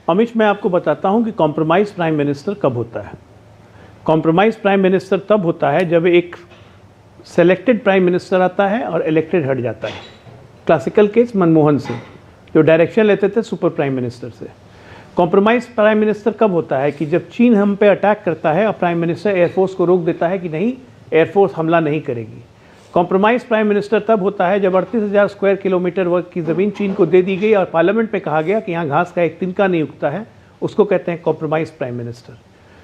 अमिश, मैं आपको बताता हूं कि कॉम्प्रोमाइज प्राइम मिनिस्टर कब होता है। कॉम्प्रोमाइज प्राइम मिनिस्टर तब होता है जब एक सेलेक्टेड प्राइम मिनिस्टर आता है और इलेक्टेड हट जाता है। क्लासिकल केस मनमोहन सिंह, जो डायरेक्शन लेते थे सुपर प्राइम मिनिस्टर से। कॉम्प्रोमाइज प्राइम मिनिस्टर कब होता है कि जब चीन हम पे अटैक करता है और प्राइम मिनिस्टर एयरफोर्स को रोक देता है कि नहीं, एयरफोर्स हमला नहीं करेगी। कॉम्प्रोमाइज प्राइम मिनिस्टर तब होता है जब 38,000 स्क्वायर किलोमीटर वर्ग की ज़मीन चीन को दे दी गई और पार्लियामेंट में कहा गया कि यहाँ घास का एक तिनका नहीं उगता है, उसको कहते हैं compromise prime minister.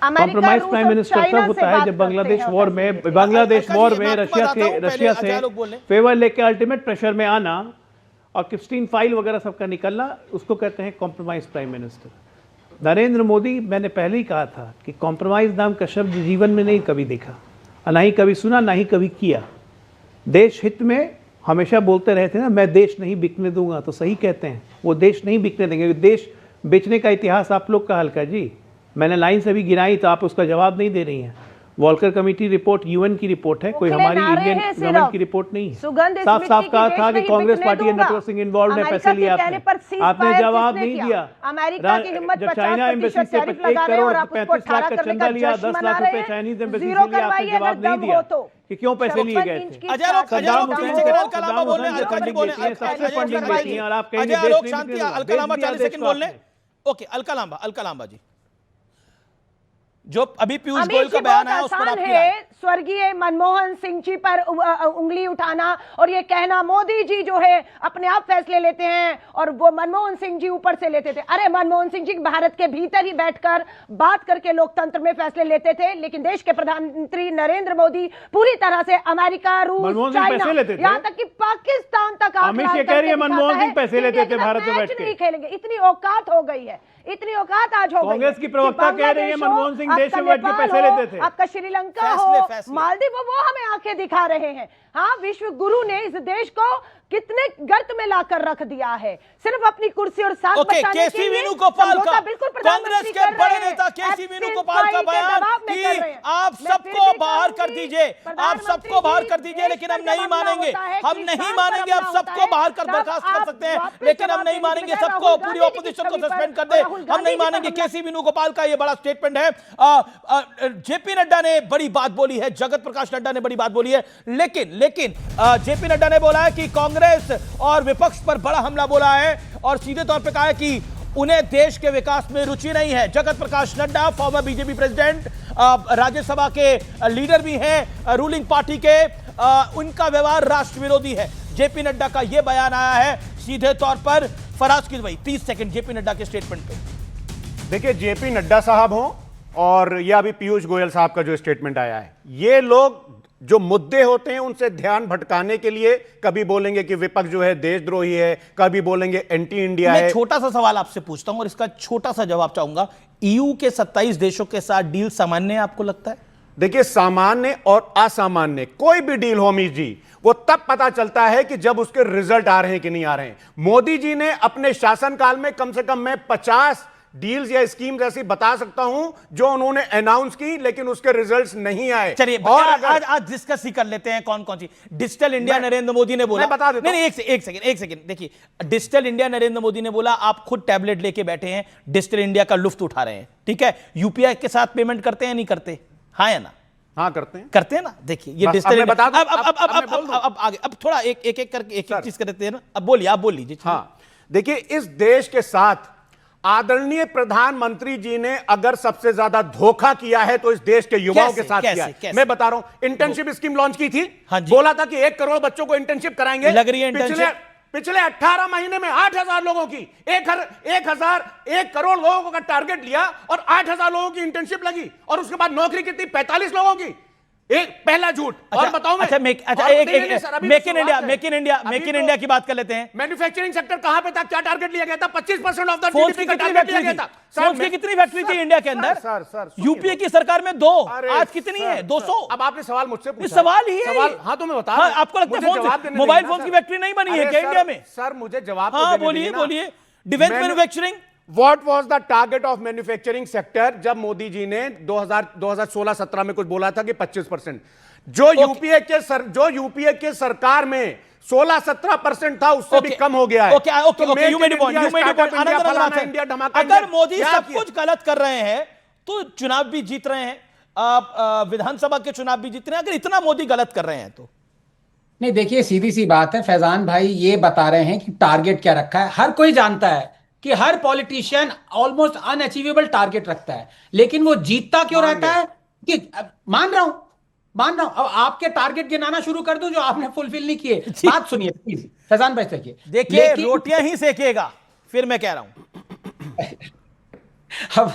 Compromise prime minister तब होता है जब बांग्लादेश वॉर में रशिया से फेवर लेके अल्टीमेट प्रेशर में आना और किप्स्टीन फाइल वगैरह सबका निकलना, उसको कहते हैं compromise prime minister. Narendra Modi, मैंने पहले ही कहा था कि कॉम्प्रोमाइज नाम का शब्द जीवन में नहीं कभी देखा, ना ही कभी सुना, ना ही कभी किया। देश हित में हमेशा बोलते रहे थे ना, मैं देश नहीं बिकने दूंगा, तो सही कहते हैं, वो देश नहीं बिकने देंगे। देश बेचने का इतिहास आप लोग का हल्का जी, मैंने लाइन से भी गिराई तो आप उसका जवाब नहीं दे रही हैं। वॉल्कर कमेटी रिपोर्ट यूएन की रिपोर्ट है, कोई हमारी इंडियन गवर्नमेंट की रिपोर्ट नहीं है। साफ साफ कहा था कि कांग्रेस पार्टी और नटवर सिंह इन्वॉल्व है, पैसे लिए आपने जवाब नहीं दिया। जब चाइना एम्बेसी से 1 करोड़ 35 लाख का चंदा लिया, 10 लाख रुपए चाइनीज एम्बेसी से लिया, आपने जवाब नहीं दिया कि क्यों पैसे लिए गए थे। अलका लांबा जी, जो अभी पीयूष गोयल का बयान आया उस पर आपकी राय? स्वर्गीय मनमोहन सिंह जी पर उंगली उठाना और ये कहना मोदी जी जो है अपने आप फैसले लेते हैं और वो मनमोहन सिंह जी ऊपर से लेते थे। अरे मनमोहन सिंह जी भारत के भीतर ही बैठकर बात करके लोकतंत्र में फैसले लेते थे, लेकिन देश के प्रधानमंत्री नरेंद्र मोदी पूरी तरह से अमेरिका, रूस, चाइना, यहाँ तक कि पाकिस्तान तक मनमोहन सिंह पैसे लेते थे भारत में बैठ के। नहीं खेलेंगे, इतनी औकात हो गई है, इतनी औकात आज हो गई। कांग्रेस की प्रवक्ता कह रही है मनमोहन सिंह देश में बैठ के पैसे लेते थे। आपका श्रीलंका हो, मालदीव, वो हमें आंखें दिखा रहे हैं। हाँ, विश्व गुरु ने इस देश को कितने गर्त में लाकर रख दिया है, सिर्फ अपनी कुर्सी और साथ बचाने के लिए। केसी वेणुगोपाल का, कांग्रेस के बड़े नेता केसी वेणुगोपाल का बयान कि आप सबको बाहर कर दीजिए, आप सबको बाहर कर दीजिए, लेकिन हम नहीं मानेंगे, हम नहीं मानेंगे। आप सबको बाहर कर बर्खास्त कर सकते हैं, लेकिन हम नहीं मानेंगे सबको, पूरी ऑपोजिशन को सस्पेंड कर दे, हम नहीं मानेंगे। केसी वेणुगोपाल का यह बड़ा स्टेटमेंट है। जेपी नड्डा ने बड़ी बात बोली है, जगत प्रकाश नड्डा ने बड़ी बात बोली है, लेकिन जेपी नड्डा ने बोला है कि कांग्रेस और विपक्ष पर बड़ा हमला बोला है और सीधे तौर पे कहा है कि उन्हें देश के विकास में रुचि नहीं है। Jagat Prakash Nadda, former BJP president, Rajya Sabha के लीडर भी हैं रूलिंग पार्टी के, उनका व्यवहार राष्ट्र विरोधी है। जेपी नड्डा का यह बयान आया है सीधे तौर पर। फराज की भाई 30 सेकंड जेपी नड्डा के स्टेटमेंट पे। देखिए, जेपी नड्डा साहब हो और यह अभी पीयूष गोयल साहब का जो स्टेटमेंट आया है, ये लोग जो मुद्दे होते हैं उनसे ध्यान भटकाने के लिए कभी बोलेंगे कि विपक्ष जो है देशद्रोही है, कभी बोलेंगे एंटी इंडिया है। छोटा सा सवाल आपसे पूछता हूं और इसका छोटा सा जवाब चाहूंगा। ईयू के 27 देशों के साथ डील सामान्य है आपको लगता है? देखिए, सामान्य और असामान्य कोई भी डील हो अमीश जी, वो तब पता चलता है कि जब उसके रिजल्ट आ रहे हैं कि नहीं आ रहे हैं। मोदी जी ने अपने शासनकाल में कम से कम मैं 50 डील्स या स्कीम ऐसी बता सकता हूं जो उन्होंने अनाउंस की, लेकिन उसके रिजल्ट्स नहीं आए। चलिए, और आज डिस्कस ही कर लेते हैं कौन कौन सी। डिजिटल इंडिया नरेंद्र मोदी ने बोला, बता देता नहीं, एक सेकंड देखिए, डिजिटल इंडिया नरेंद्र मोदी ने बोला आप खुद टैबलेट लेके बैठे हैं, डिजिटल इंडिया का लुफ्त उठा रहे हैं, ठीक है। यूपीआई के साथ पेमेंट करते हैं नहीं करते? हाँ या ना? हाँ, करते हैं ना। देखिए, ये डिजिटल अब थोड़ा एक करके एक चीज करते हैं ना। अब बोलिए, आप बोल लीजिए। हाँ, देखिए, इस देश के साथ आदरणीय प्रधानमंत्री जी ने अगर सबसे ज्यादा धोखा किया है तो इस देश के युवाओं के साथ किया है। मैं बता रहा हूं, इंटर्नशिप स्कीम लॉन्च की थी। हाँ जी। बोला था कि 1 करोड़ बच्चों को इंटर्नशिप कराएंगे। लग रही है पिछले 18 महीने में 8,000 लोगों की 1 करोड़ लोगों का टारगेट लिया और 8,000 लोगों की इंटर्नशिप लगी और उसके बाद नौकरी कितनी? 45 लोगों की। एक पहला झूठ। और बताओ मैं, मेक इन इंडिया की बात कर लेते हैं। मैन्युफैक्चरिंग सेक्टर कहां पे था? क्या टारगेट लिया गया था? 25% ऑफ द जीडीपी का टारगेट लिया गया था। फोन्स की कितनी फैक्ट्री थी इंडिया के अंदर? सर, यूपीए की सरकार में 2, आज कितनी है? 200। अब आपने सवाल मुझसे पूछा, सवाल ही है। हाँ, तो मैं बता रहा हूं। आपको लगता है मोबाइल फोन की फैक्ट्री नहीं बनी है क्या इंडिया में? सर, मुझे जवाब, हाँ बोलिए। Defence manufacturing, What was the target of manufacturing sector? जब मोदी जी ने 2016-17 में कुछ बोला था कि 25%। जो यूपीए के सरकार में 16-17% था, उससे भी कम हो गया है। अगर मोदी सब कुछ गलत कर रहे हैं तो चुनाव भी जीत रहे हैं, विधानसभा के चुनाव भी जीत रहे हैं, अगर इतना मोदी गलत कर रहे हैं तो नहीं। देखिए सीधी सी बात है, फैजान भाई ये बता रहे हैं कि टारगेट क्या रखा है। हर कोई जानता है कि हर पॉलिटिशियन ऑलमोस्ट अनअचीवेबल टारगेट रखता है, लेकिन वो जीतता क्यों रहता है? कि मान रहा हूं अब आपके टारगेट गिनाना शुरू कर दूं जो आपने फुलफिल नहीं किए। बात सुनिए प्लीज फैजान भाई, देखिए रोटियां ही सेकेगा, फिर मैं कह रहा हूं। अब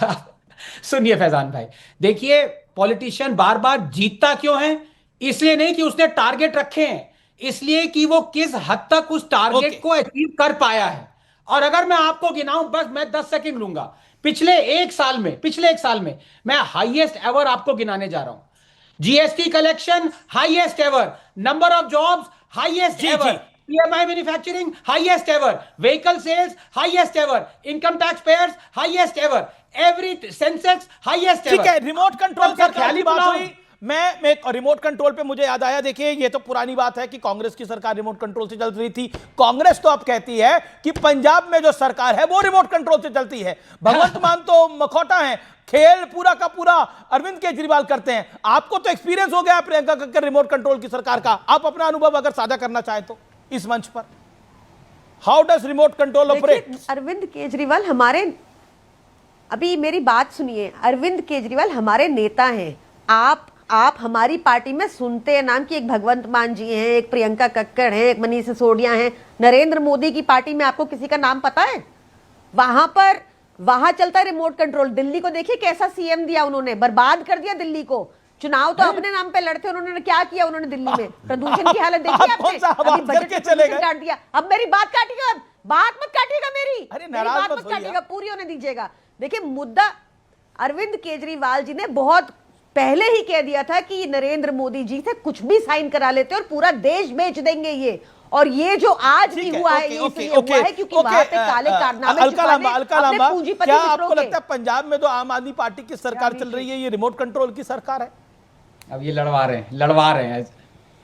सुनिए फैजान भाई, देखिए पॉलिटिशियन बार बार जीतता क्यों है? इसलिए नहीं कि उसने टारगेट रखे हैं, इसलिए कि वो किस हद तक उस टारगेट को अचीव कर पाया है। और अगर मैं आपको गिनाऊं, बस मैं 10 सेकंड लूंगा, पिछले एक साल में मैं हाईएस्ट एवर आपको गिनाने जा रहा हूं। GST collection highest ever, number of jobs highest ever, PMI manufacturing highest ever, vehicle sales highest ever, income tax payers highest ever, every Sensex highest ever. ठीक है, रिमोट कंट्रोल सरकार की बात हुई। मैं रिमोट कंट्रोल पे मुझे याद आया, देखिए ये तो पुरानी बात है कि कांग्रेस की सरकार रिमोट कंट्रोल से चल रही थी। कांग्रेस तो अब कहती है कि पंजाब में जो सरकार है वो रिमोट कंट्रोल से चलती है। भगवंत मान तो मखौटा है, खेल पूरा का पूरा अरविंद केजरीवाल करते हैं। आपको तो एक्सपीरियंस हो गया प्रियंका कक्कर रिमोट कंट्रोल की सरकार का, आप अपना अनुभव अगर साझा करना चाहें तो इस मंच पर, how does remote control operate? Arvind Kejriwal हमारे, अभी मेरी बात सुनिए, अरविंद केजरीवाल हमारे नेता हैं। आप हमारी पार्टी में सुनते हैं नाम कि एक भगवंत मान जी हैं, एक प्रियंका कक्कड़ हैं, एक मनीष सिसोदिया हैं। नरेंद्र मोदी की पार्टी में आपको किसी का नाम पता है? वहां चलता है रिमोट कंट्रोल। दिल्ली को देखिए कैसा सीएम दिया उन्होंने, बर्बाद कर दिया दिल्ली को। चुनाव तो अपने नाम पे लड़ते, उन्होंने क्या किया? उन्होंने दिल्ली में प्रदूषण की हालत देखी आपने? अभी बजट में प्रदूषण काट दिया। अब मेरी बात काटिएगा, बात मत काटिएगा, मेरी बात मत काटिएगा, पूरी होने दीजिएगा। देखिए मुद्दा, अरविंद केजरीवाल जी ने बहुत पहले ही कह दिया था कि नरेंद्र मोदी जी से कुछ भी साइन करा लेते और पूरा देश बेच देंगे ये। और ये जो आज भी हुआ है ये इसलिए हुआ है क्योंकि वहां पे काले कारनामे छुपाने अपने पूंजीपति क्या मित्रों आपको के। लगता है पंजाब में तो आम आदमी पार्टी की सरकार चल रही है, ये रिमोट कंट्रोल की सरकार है? अब ये लड़वा रहे हैं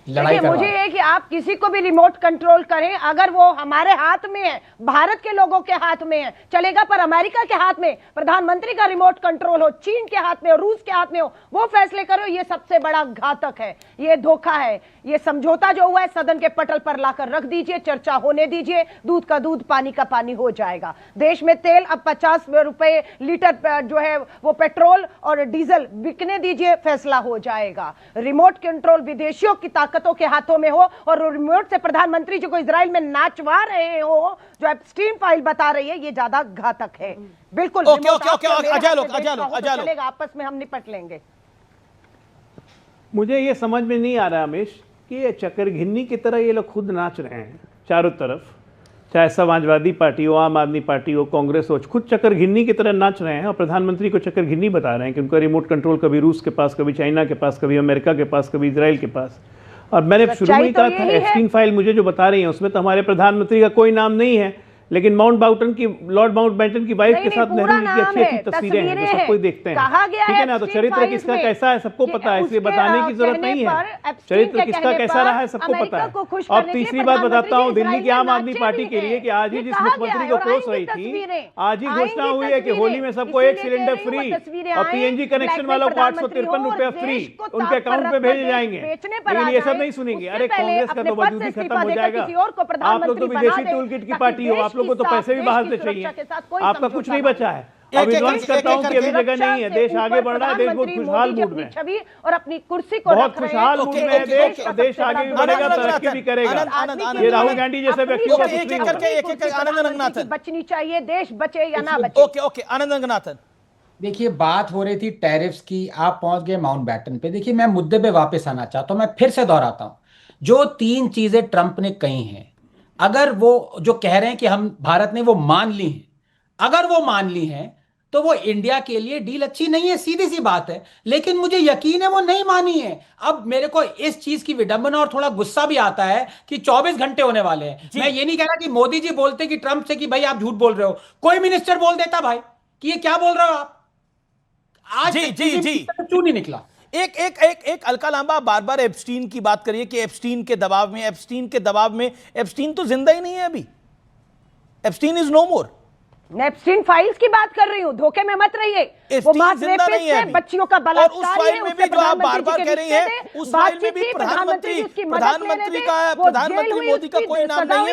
लड़ाई देखिए मुझे ये कि आप किसी को भी रिमोट कंट्रोल करें, अगर वो हमारे हाथ में है, भारत के लोगों के हाथ में है चलेगा, पर अमेरिका के हाथ में प्रधानमंत्री का रिमोट कंट्रोल हो, चीन के हाथ में हो, रूस के हाथ में हो, वो फैसले करो, ये सबसे बड़ा घातक है, ये धोखा है। ये समझौता जो हुआ है सदन के पटल पर लाकर रख दीजिए, चर्चा होने दीजिए, दूध का दूध पानी का पानी हो जाएगा। देश में तेल अब 50 रुपए लीटर जो है वो पेट्रोल और डीजल बिकने दीजिए, फैसला हो जाएगा। रिमोट कंट्रोल विदेशियों की ताकतों के हाथों में हो और रिमोट से प्रधानमंत्री जी को इजराइल में नाचवा रहे हो, जो एप्स्टीन फाइल बता रही है, ये ज्यादा घातक है। बिल्कुल चलेगा, आपस में हम निपट लेंगे। मुझे ये समझ में नहीं आ रहा रमेश कि ये चक्करघिन्नी की तरह ये लोग खुद नाच रहे हैं चारों तरफ, चाहे समाजवादी पार्टी हो, आम आदमी पार्टी हो, कांग्रेस हो, खुद चक्करघिन्नी की तरह नाच रहे हैं और प्रधानमंत्री को चक्करघिन्नी बता रहे हैं कि उनका रिमोट कंट्रोल कभी रूस के पास, कभी चाइना के पास, कभी अमेरिका के पास, कभी इजराइल के पास। और मैंने शुरू में ही कहा था एप्स्टीन फाइल मुझे जो बता रही है उसमें तो हमारे प्रधानमंत्री का कोई नाम नहीं है, लेकिन माउंटबेटन की, लॉर्ड माउंटबेटन की वाइफ के साथ नेहरू जी की अच्छी तस्वीरें हैं जो सब कोई देखते हैं, ठीक है ना। तो चरित्र किसका कैसा है सबको पता है, इसलिए बताने की जरूरत नहीं है। चरित्र किसका कैसा रहा है सबको पता है। और तीसरी बात बताता हूँ दिल्ली की आम आदमी पार्टी के लिए कि आज ही जिस मुख्यमंत्री को कोस रही थी, आज ही घोषणा हुई है कि होली में सबको 1 सिलेंडर फ्री और पीएनजी कनेक्शन वालों को 853 रुपए फ्री उनके अकाउंट में भेजे जाएंगे। लेकिन ये सब नहीं सुनेंगे। अरे कांग्रेस का तो वजूद ही खत्म हो जाएगा। आप लोग तो विदेशी टूल किट की पार्टी हो, आप लोगों को तो पैसे भी बाहर से चाहिए, आपका कुछ नहीं बचा है। और विध्वंस करता हूं कि अभी जगह नहीं है, देश आगे बढ़ रहा है, देश बहुत खुशहाल मूड में, छवि और अपनी कुर्सी को बहुत खुशहाल मूड में है देश आगे भी बढ़ेगा, तरक्की भी करेगा। ये राहुल गांधी जैसे व्यक्तियों का बचनी चाहिए, देश बचे या ना बचे। ओके आनंद रंगनाथन, देखिए बात हो रही थी टैरिफ्स की, आप पहुंच गए माउंटबेटन पे। देखिए मैं मुद्दे पे वापस आना चाहता हूं, मैं फिर से दोहराता हूं, जो 3 चीजें ट्रंप ने कही हैं, अगर वो जो कह रहे हैं कि हम भारत ने वो मान ली हैं, अगर वो मान ली हैं तो वो इंडिया के लिए डील अच्छी नहीं है, सीधी सी बात है। लेकिन मुझे यकीन है वो नहीं मानी है। अब मेरे को इस चीज की विडंबना और थोड़ा गुस्सा भी आता है कि 24 घंटे होने वाले हैं। मैं ये नहीं कह रहा कि मोदी जी बोलते कि ट्रंप से कि भाई आप झूठ बोल रहे हो, कोई मिनिस्टर बोल देता भाई कि ये क्या बोल रहे हो आप, आज क्यों नहीं निकला। एक एक एक एक अलका लांबा बार बार एप्स्टीन की बात करिए कि एप्स्टीन के दबाव में, एप्स्टीन के दबाव में। एप्स्टीन तो जिंदा ही नहीं है अभी, एप्स्टीन इज नो मोर। मैं एप्स्टीन फाइल्स की बात कर रही हूँ, धोखे में मत रहिए। वो मास रेपिस्ट है, बच्चियों का बलात्कार और उस फाइल में भी जो आप बार-बार कह रही हैं, उस फाइल में भी प्रधानमंत्री मोदी का कोई नाम नहीं है।